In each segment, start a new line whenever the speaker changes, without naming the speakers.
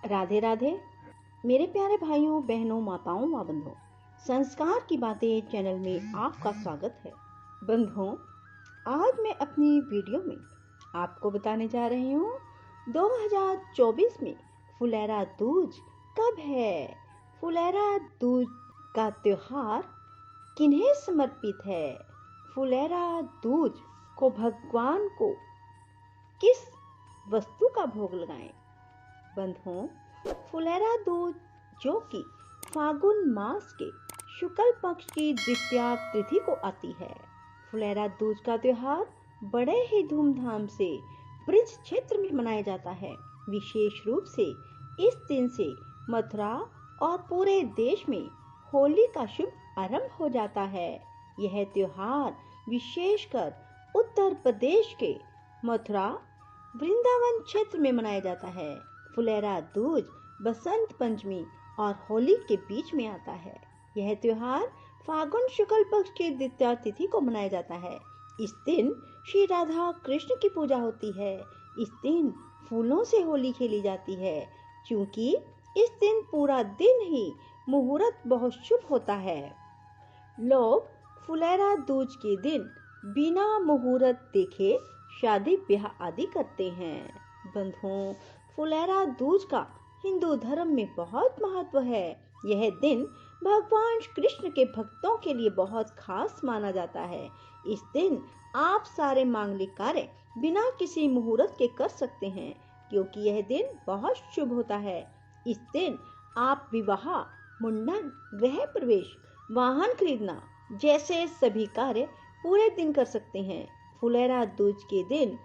राधे राधे। मेरे प्यारे भाइयों बहनों माताओं व बंधुओं, संस्कार की बातें चैनल में आपका स्वागत है। बंधुओं, आज मैं अपनी वीडियो में आपको बताने जा रही हूँ 2024 में फुलेरा दूज कब है। फुलेरा दूज का त्योहार किन्हें समर्पित है। फुलेरा दूज को भगवान को किस वस्तु का भोग लगाएं। बंधुओं, फुलेरा दूज जो कि फागुन मास के शुक्ल पक्ष की द्वितीया तिथि को आती है। फुलेरा दूज का त्योहार बड़े ही धूमधाम से ब्रज क्षेत्र में मनाया जाता है। विशेष रूप से इस दिन से मथुरा और पूरे देश में होली का शुभ आरंभ हो जाता है। यह त्योहार विशेषकर उत्तर प्रदेश के मथुरा वृंदावन क्षेत्र में मनाया जाता है। फुलेरा दूज बसंत पंचमी और होली के बीच में आता है। यह त्योहार फागुन शुक्ल पक्ष की द्वितीया तिथि को मनाया जाता है। इस दिन श्री राधा कृष्ण की पूजा होती है। इस दिन फूलों से होली खेली जाती है, क्योंकि इस दिन पूरा दिन ही मुहूर्त बहुत शुभ होता है। लोग फुलेरा दूज के दिन बिना मुहूर्त देखे शादी ब्याह आदि करते हैं। बंधुओं, फुलेरा दूज का हिंदू धर्म में बहुत महत्व है। यह दिन भगवान कृष्ण के भक्तों के लिए बहुत खास माना जाता है। इस दिन आप सारे मांगलिक कार्य बिना किसी मुहूर्त के कर सकते हैं, क्योंकि यह दिन बहुत शुभ होता है। इस दिन आप विवाह, मुंडन, गृह प्रवेश, वाहन खरीदना जैसे सभी कार्य पूरे दिन कर सकते हैं। फुलेरा दूज के दिन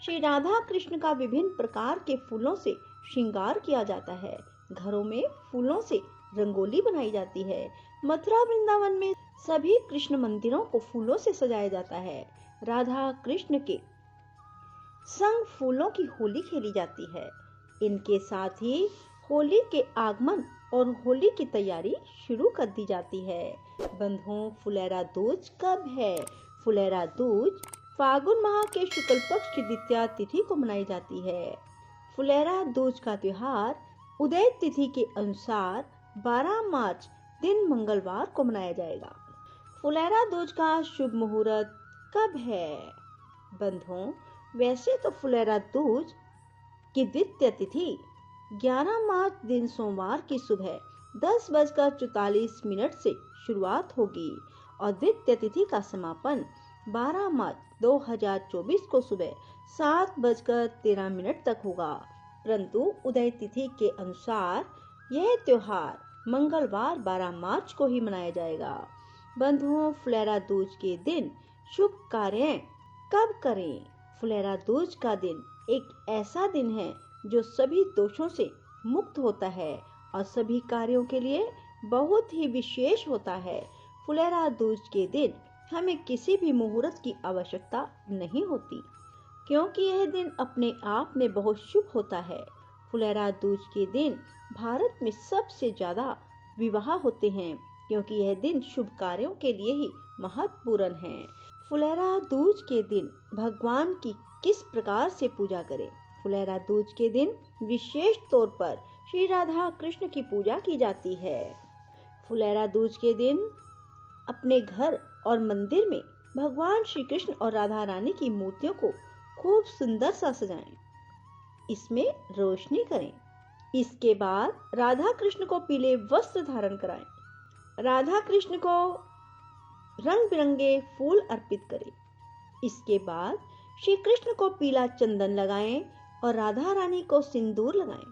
श्री राधा कृष्ण का विभिन्न प्रकार के फूलों से श्रृंगार किया जाता है। घरों में फूलों से रंगोली बनाई जाती है। मथुरा वृंदावन में सभी कृष्ण मंदिरों को फूलों से सजाया जाता है। राधा कृष्ण के संग फूलों की होली खेली जाती है। इनके साथ ही होली के आगमन और होली की तैयारी शुरू कर दी जाती है। बंधुओं, फुलेरा दूज कब है। फुलेरा दूज फागुन माह के शुक्ल पक्ष की द्वितीया तिथि को मनाई जाती है। फुलेरा दूज का त्योहार उदय तिथि के अनुसार 12 मार्च दिन मंगलवार को मनाया जाएगा। फुलेरा दूज का शुभ मुहूर्त कब है। बंधुओं, वैसे तो फुलेरा दूज की द्वितीय तिथि 11 मार्च दिन सोमवार की सुबह 10:44 से शुरुआत होगी और द्वितीय तिथि का समापन 12 मार्च 2024 को सुबह 7:13 तक होगा। परंतु उदय तिथि के अनुसार यह त्योहार मंगलवार 12 मार्च को ही मनाया जाएगा। बंधुओं, फुलेरा दूज के दिन शुभ कार्य कब करें। फुलेरा दूज का दिन एक ऐसा दिन है जो सभी दोषों से मुक्त होता है और सभी कार्यों के लिए बहुत ही विशेष होता है। फुलेरा दूज के दिन हमें किसी भी मुहूर्त की आवश्यकता नहीं होती, क्योंकि यह दिन अपने आप में बहुत शुभ होता है। फुलेरा दूज के दिन भारत में सबसे ज्यादा विवाह होते हैं, क्योंकि यह दिन शुभ कार्यों के लिए ही महत्वपूर्ण है। फुलेरा दूज के दिन भगवान की किस प्रकार से पूजा करें। फुलेरा दूज के दिन विशेष तौर पर श्री राधा कृष्ण की पूजा की जाती है। फुलेरा दूज के दिन अपने घर और मंदिर में भगवान श्री कृष्ण और राधा रानी की मूर्तियों को खूब सुंदर सा सजाएं। इसमें रोशनी करें। इसके बाद राधा कृष्ण को पीले वस्त्र धारण कराएं। राधा कृष्ण को रंग बिरंगे फूल अर्पित करें। इसके बाद श्री कृष्ण को पीला चंदन लगाएं और राधा रानी को सिंदूर लगाएं।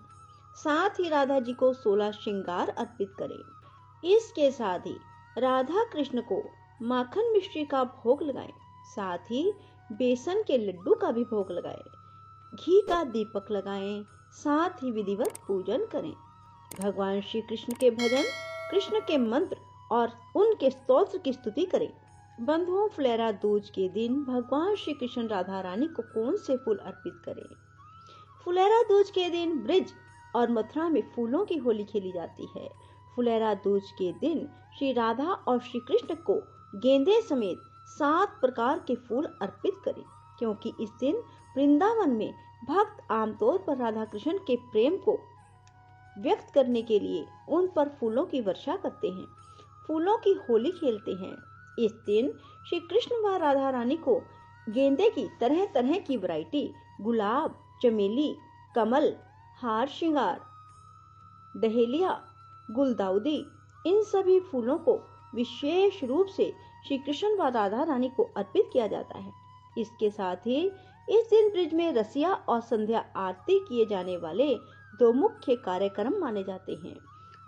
साथ ही राधा जी को 16 श्रृंगार अर्पित करें। इसके साथ ही राधा कृष्ण को माखन मिश्री का भोग लगाएं। साथ ही बेसन के लड्डू का भी भोग लगाएं। घी का दीपक लगाएं। साथ ही विधिवत पूजन करें। भगवान श्री कृष्ण के भजन, कृष्ण के मंत्र और उनके स्तोत्र की स्तुति करें। बंधुओं, फुलेरा दूज के दिन भगवान श्री कृष्ण राधा रानी को कौन से फूल अर्पित करें। फुलेरा दूज के दिन ब्रज और मथुरा में फूलों की होली खेली जाती है। फुलेरा दूज के दिन श्री राधा और श्री कृष्ण को गेंदे समेत 7 प्रकार के फूल अर्पित करें, क्योंकि इस दिन वृंदावन में भक्त आमतौर पर राधा कृष्ण के प्रेम को व्यक्त करने के लिए उन पर फूलों की वर्षा करते हैं, फूलों की होली खेलते हैं। इस दिन श्री कृष्ण व राधा रानी को गेंदे की तरह तरह की वैरायटी, गुलाब, चमेली, कमल, हार श्रृंगार, डहेलिया, गुलदाउदी, इन सभी फूलों को विशेष रूप से श्री कृष्ण व राधा रानी को अर्पित किया जाता है। इसके साथ ही इस दिन ब्रिज में रसिया और संध्या आरती किए जाने वाले दो मुख्य कार्यक्रम माने जाते हैं।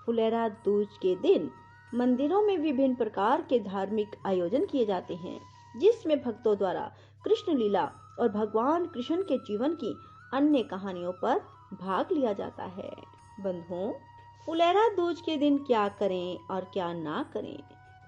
फुलेरा दूज के दिन मंदिरों में विभिन्न प्रकार के धार्मिक आयोजन किए जाते हैं, जिसमें भक्तों द्वारा कृष्ण लीला और भगवान कृष्ण के जीवन की अन्य कहानियों पर भाग लिया जाता है। बंधुओं, फुलेरा दूज के दिन क्या करें और क्या ना करें।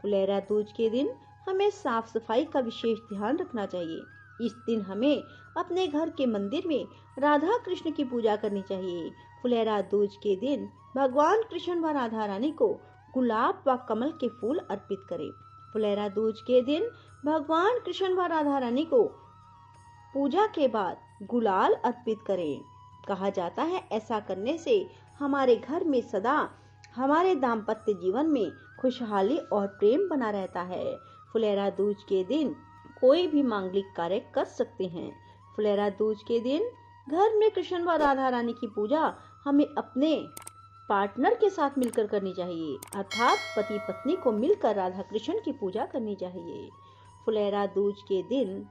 फुलेरा दूज के दिन हमें साफ सफाई का विशेष ध्यान रखना चाहिए। इस दिन हमें अपने घर के मंदिर में राधा कृष्ण की पूजा करनी चाहिए। फुलेरा दूज के दिन भगवान कृष्ण व राधा रानी को गुलाब व कमल के फूल अर्पित करें। फुलेरा दूज के दिन भगवान कृष्ण व राधा रानी को पूजा के बाद गुलाल अर्पित करें। कहा जाता है ऐसा करने से हमारे घर में सदा हमारे दाम्पत्य जीवन में खुशहाली और प्रेम बना रहता है। फुलेरा दूज के दिन कोई भी मांगलिक कार्य कर सकते हैं। फुलेरा दूज के दिन घर में कृष्ण व राधा रानी की पूजा हमें अपने पार्टनर के साथ मिलकर करनी चाहिए, अर्थात पति पत्नी को मिलकर राधा कृष्ण की पूजा करनी चाहिए। फुलेरा दूज के दिन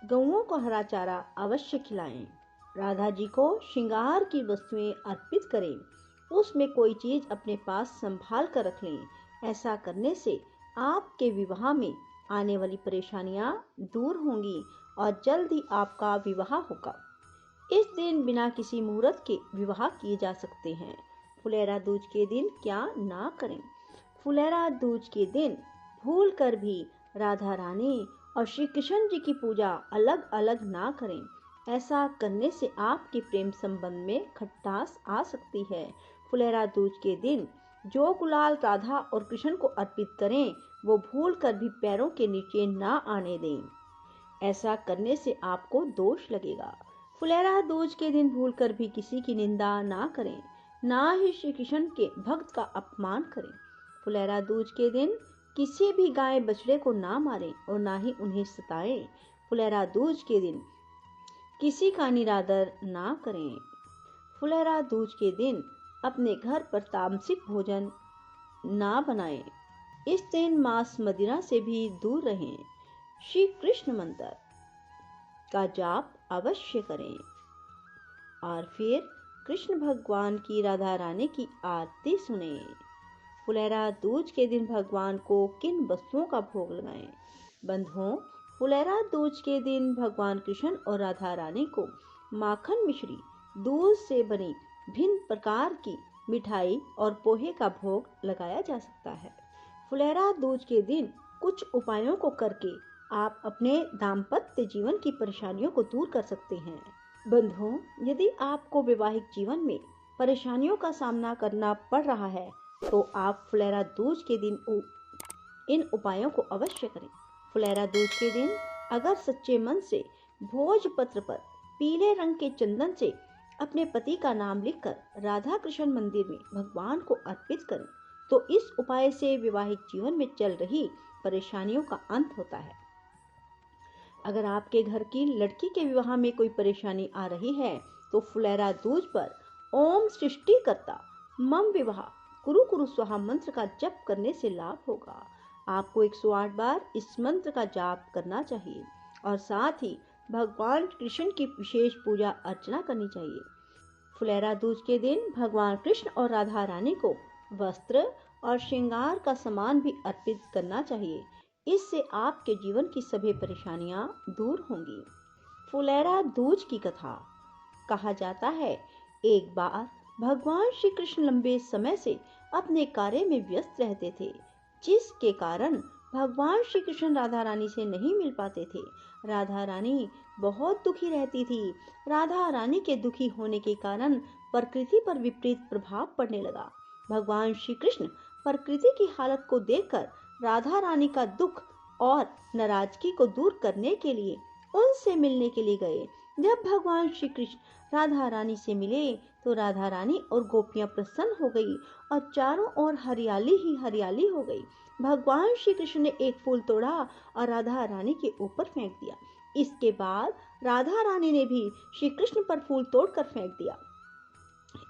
गौओं को हरा चारा अवश्य खिलाएं। राधा जी को श्रृंगार की वस्तुएं अर्पित करें। उसमें कोई चीज अपने पास संभाल कर रख लें। ऐसा करने से आपके विवाह में आने वाली परेशानियां दूर होंगी और जल्द ही आपका विवाह होगा। इस दिन बिना किसी मुहूर्त के विवाह किए जा सकते हैं। फुलेरा दूज के दिन क्या ना करें। फुलेरा दूज के दिन भूल कर भी राधा रानी और श्री कृष्ण जी की पूजा अलग अलग ना करें। ऐसा करने से आपके प्रेम संबंध में खटास आ सकती है। फुलेरा दूज के दिन जो गुलाल राधा और कृष्ण को अर्पित करें, वो भूल कर भी पैरों के नीचे ना आने दें। ऐसा करने से आपको दोष लगेगा। फुलेरा दूज के दिन भूल कर भी किसी की निंदा ना करें, ना ही श्री कृष्ण के भक्त का अपमान करें। फुलेरा दूज के दिन किसी भी गाय बछड़े को ना मारें और ना ही उन्हें सताएं। फुलेरा दूज के दिन किसी का निरादर ना करें। फुलेरा दूज के दिन अपने घर पर तामसिक भोजन ना बनाएं। इस दिन मांस मदिरा से भी दूर रहें। श्री कृष्ण मंत्र का जाप अवश्य करें और फिर कृष्ण भगवान की राधा रानी की आरती सुने। फुलेरा दूज के दिन भगवान को किन वस्तुओं का भोग लगाएं। बंधुओं, फुलेरा दूज के दिन भगवान कृष्ण और राधा रानी को माखन मिश्री, दूध से बनी भिन्न प्रकार की मिठाई और पोहे का भोग लगाया जा सकता है। फुलेरा दूज के दिन कुछ उपायों को करके आप अपने दाम्पत्य जीवन की परेशानियों को दूर कर सकते हैं। बंधुओं, यदि आपको वैवाहिक जीवन में परेशानियों का सामना करना पड़ रहा है तो आप फुलेरा दूज के दिन इन उपायों को अवश्य करें। फुलेरा दूज के दिन अगर सच्चे मन से भोजपत्र पर पीले रंग के चंदन से अपने पति का नाम लिखकर राधा कृष्ण मंदिर में भगवान को अर्पित करें तो इस उपाय से वैवाहिक जीवन में चल रही परेशानियों का अंत होता है। अगर आपके घर की लड़की के विवाह में कोई परेशानी आ रही है तो फुलेरा दूज पर ओम सृष्टिकर्ता मम विवाह कुरु कुरु स्वाहा मंत्र का जप करने से लाभ होगा। आपको 108 बार इस मंत्र का जाप करना चाहिए और साथ ही भगवान कृष्ण की विशेष पूजा अर्चना करनी चाहिए। फुलेरा दूज के दिन भगवान कृष्ण और राधा रानी को वस्त्र और श्रृंगार का सामान भी अर्पित करना चाहिए। इससे आपके जीवन की सभी परेशानियां दूर होंगी। फुलेरा दूज की कथा। कहा जाता है एक बार भगवान श्री कृष्ण लंबे समय से अपने कार्य में व्यस्त रहते थे, जिसके कारण भगवान श्री कृष्ण राधा रानी से नहीं मिल पाते थे। राधा रानी बहुत दुखी रहती थी। राधा रानी के दुखी होने के कारण प्रकृति पर विपरीत प्रभाव पड़ने लगा। भगवान श्री कृष्ण प्रकृति की हालत को देखकर राधा रानी का दुख और नाराजगी को दूर करने के लिए उनसे मिलने के लिए गए। जब भगवान श्री कृष्ण राधा रानी से मिले तो राधा रानी और गोपियां प्रसन्न हो गई और चारों ओर हरियाली ही हरियाली हो गई। भगवान श्री कृष्ण ने एक फूल तोड़ा और राधा रानी के ऊपर फेंक दिया। इसके बाद राधा रानी ने भी श्री कृष्ण पर फूल तोड़कर फेंक दिया।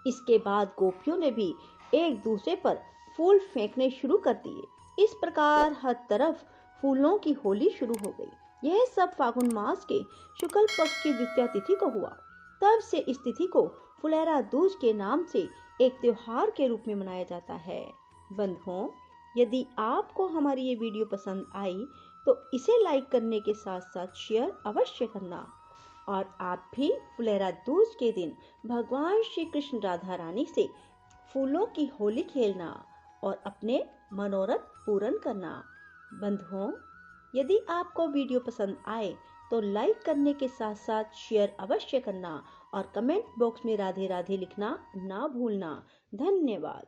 इसके बाद गोपियों ने भी एक दूसरे पर फूल फेंकने शुरू कर दिए। इस प्रकार हर तरफ फूलों की होली शुरू हो गई। यह सब फागुन मास के शुक्ल पक्ष की द्वितीया तिथि को हुआ। तब से इस तिथि को फुलेरा दूज के नाम से एक त्योहार के रूप में मनाया जाता है। बंधुओं, यदि आपको हमारी ये वीडियो पसंद आई तो इसे लाइक करने के साथ साथ शेयर अवश्य करना। और आप भी फुलेरा दूज के दिन भगवान श्री कृष्ण राधा रानी से फूलों की होली खेलना और अपने मनोरथ पूर्ण करना। बंधुओं, यदि आपको वीडियो पसंद आए तो लाइक करने के साथ साथ शेयर अवश्य करना और कमेंट बॉक्स में राधे राधे लिखना ना भूलना। धन्यवाद।